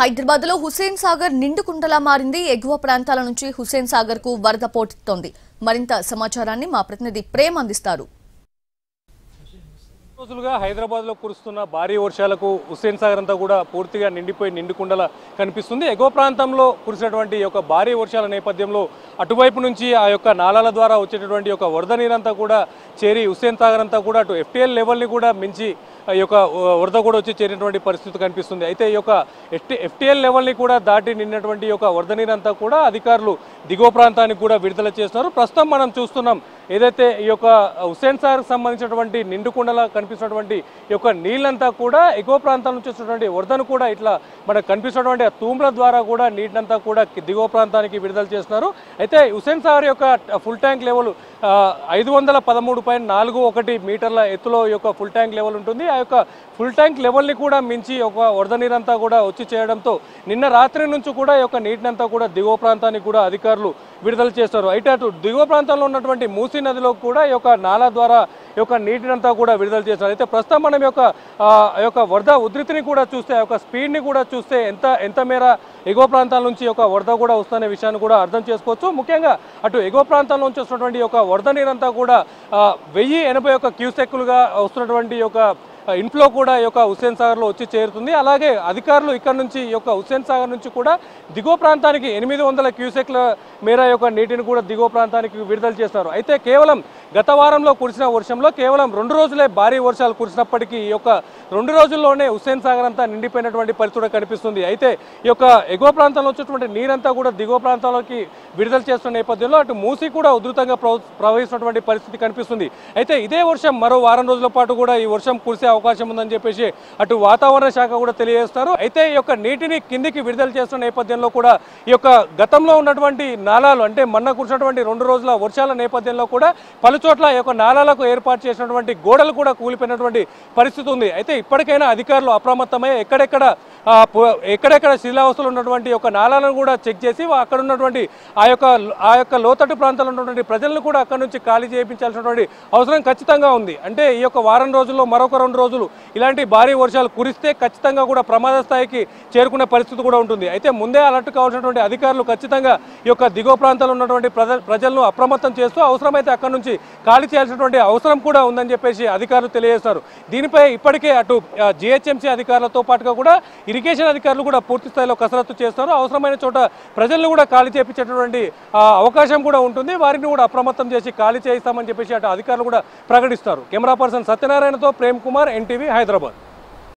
హైదరాబాద్ లో హుస్సేన్ సాగర్ నిండుకుండలా మారింది. ఎగువ ప్రాంతాల నుంచి హుస్సేన్ సాగర్ కు వరద పోటెత్తుతోంది. మరింత సమాచారాన్ని మా ప్రతినిధి ప్రేమ్ అందిస్తారు. రోజులుగా హైదరాబాద్ లో కురుస్తున్న భారీ వర్షాలకు హుస్సేన్ సాగర్ అంతా కూడా పూర్తిగా నిండిపోయి నిండుకుండలా కనిపిస్తుంది. ఎగువ ప్రాంతంలో కురిసినటువంటి యొక్క భారీ వర్షాల నేపథ్యంలో అటువైపు నుంచి ఆ యొక్క నాలాల ద్వారా వచ్చేటటువంటి యొక్క వరద నీరంతా కూడా చేరి హుస్సేన్ సాగర్ అంతా కూడా అటు FTL లెవెల్ని కూడా మించి ఈ యొక్క వరద కూడా వచ్చి చేరినటువంటి పరిస్థితి కనిపిస్తుంది. అయితే ఈ యొక్క FTL లెవెల్ని కూడా దాటి నిన్నటువంటి యొక్క వరద నీరంతా కూడా అధికారులు దిగువ ప్రాంతానికి కూడా విడుదల చేస్తున్నారు. ప్రస్తుతం మనం చూస్తున్నాం ఏదైతే ఈ యొక్క హుస్సేన్ సాగర్కి సంబంధించినటువంటి నిండుకుండలా కనిపిస్తున్నటువంటి ఈ యొక్క నీళ్ళంతా కూడా ఎగువ ప్రాంతాల నుంచి వచ్చినటువంటి వరదను కూడా ఇట్లా మనకు కనిపిస్తున్నటువంటి ఆ తూంల ద్వారా కూడా నీటినంతా కూడా దిగువ ప్రాంతానికి విడుదల చేస్తున్నారు. అయితే హుస్సేన్ సాగర్ యొక్క ఫుల్ ట్యాంక్ లెవెల్ 513.41 మీటర్ల ఎత్తులో ఈ యొక్క ఫుల్ ట్యాంక్ లెవెల్ ఉంటుంది. ఆ యొక్క ఫుల్ ట్యాంక్ లెవెల్ని కూడా మించి ఒక వరద నీరంతా కూడా వచ్చి చేయడంతో నిన్న రాత్రి నుంచి కూడా ఈ యొక్క నీటినంతా కూడా దిగువ ప్రాంతానికి కూడా అధికారులు విడుదల చేస్తారు. అయితే అటు దిగువ ప్రాంతంలో ఉన్నటువంటి మూసీ నదిలో కూడా ఈ యొక్క నాలా ద్వారా ఈ యొక్క నీటినంతా కూడా విడుదల చేస్తారు. అయితే ప్రస్తుతం మనం యొక్క వరద ఉధృతిని కూడా చూస్తే ఆ యొక్క స్పీడ్ని కూడా చూస్తే ఎంత మేర ఎగువ ప్రాంతాల నుంచి ఒక వరద కూడా వస్తున్న విషయాన్ని కూడా అర్థం చేసుకోవచ్చు. ముఖ్యంగా అటు ఎగువ ప్రాంతాల నుంచి వస్తున్నటువంటి ఒక వరద నీరంతా కూడా 1081 క్యూసెక్కులుగా వస్తున్నటువంటి యొక్క ఇన్ఫ్లో కూడా ఈ యొక్క హుస్సేన్ సాగర్లో వచ్చి చేరుతుంది. అలాగే అధికారులు ఇక్కడ నుంచి ఈ యొక్క హుస్సేన్ సాగర్ నుంచి కూడా దిగువ ప్రాంతానికి 800 క్యూసెక్ల మేర యొక్క నీటిని కూడా దిగువ ప్రాంతానికి విడుదల చేస్తారు. అయితే కేవలం గత వారంలో కురిసిన వర్షంలో కేవలం 2 రోజులే భారీ వర్షాలు కురిసినప్పటికీ ఈ యొక్క 2 రోజుల్లోనే హుస్సేన్ సాగర్ అంతా నిండిపోయినటువంటి పరిస్థితి కనిపిస్తుంది. అయితే ఈ యొక్క ఎగువ ప్రాంతంలో వచ్చేటువంటి నీరంతా కూడా దిగువ ప్రాంతాలకి విడుదల చేస్తున్న నేపథ్యంలో అటు మూసీ కూడా ఉధృతంగా ప్రవహిస్తున్నటువంటి పరిస్థితి కనిపిస్తుంది. అయితే ఇదే వర్షం మరో వారం రోజుల పాటు కూడా ఈ వర్షం కురిసే అవకాశం ఉందని చెప్పేసి అటు వాతావరణ శాఖ కూడా తెలియజేస్తారు. అయితే ఈ యొక్క నీటిని కిందికి విడుదల చేస్తున్న నేపథ్యంలో కూడా ఈ యొక్క గతంలో ఉన్నటువంటి నాలాలు అంటే మొన్న కురిసినటువంటి 2 రోజుల వర్షాల నేపథ్యంలో కూడా పలుచోట్ల ఈ యొక్క నాలాలకు ఏర్పాటు చేసినటువంటి గోడలు కూడా కూలిపోయినటువంటి పరిస్థితి ఉంది. అయితే ఇప్పటికైనా అధికారులు అప్రమత్తమై ఎక్కడెక్కడ శిథిలావస్థలు ఉన్నటువంటి యొక్క నాలాలను కూడా చెక్ చేసి అక్కడ ఉన్నటువంటి ఆ యొక్క లోతట్టు ప్రాంతాల్లో ఉన్నటువంటి ప్రజలను కూడా అక్కడ నుంచి ఖాళీ చేయించాల్సినటువంటి అవసరం ఖచ్చితంగా ఉంది. అంటే ఈ యొక్క వారం రోజుల్లో మరొక 2 రోజులు ఇలాంటి భారీ వర్షాలు కురిస్తే ఖచ్చితంగా కూడా ప్రమాద స్థాయికి చేరుకునే పరిస్థితి కూడా ఉంటుంది. అయితే ముందే అలర్ట్ కావాల్సినటువంటి అధికారులు ఖచ్చితంగా ఈ యొక్క దిగువ ప్రాంతాల్లో ఉన్నటువంటి ప్రజలను అప్రమత్తం చేస్తూ అవసరమైతే అక్కడ నుంచి ఖాళీ చేయాల్సినటువంటి అవసరం కూడా ఉందని చెప్పేసి అధికారులు తెలియజేస్తారు. దీనిపై ఇప్పటికే అటు GHMC అధికారులతో పాటుగా కూడా ఇరిగేషన్ అధికారులు కూడా పూర్తి స్థాయిలో కసరత్తు చేస్తారు. అవసరమైన చోట ప్రజలను కూడా ఖాళీ చేయించేటటువంటి అవకాశం కూడా ఉంటుంది. వారిని కూడా అప్రమత్తం చేసి ఖాళీ చేయిస్తామని చెప్పేసి అటు అధికారులు కూడా ప్రకటిస్తారు. కెమెరా పర్సన్ సత్యనారాయణతో ప్రేమ్ కుమార్, NTV, హైదరాబాద్.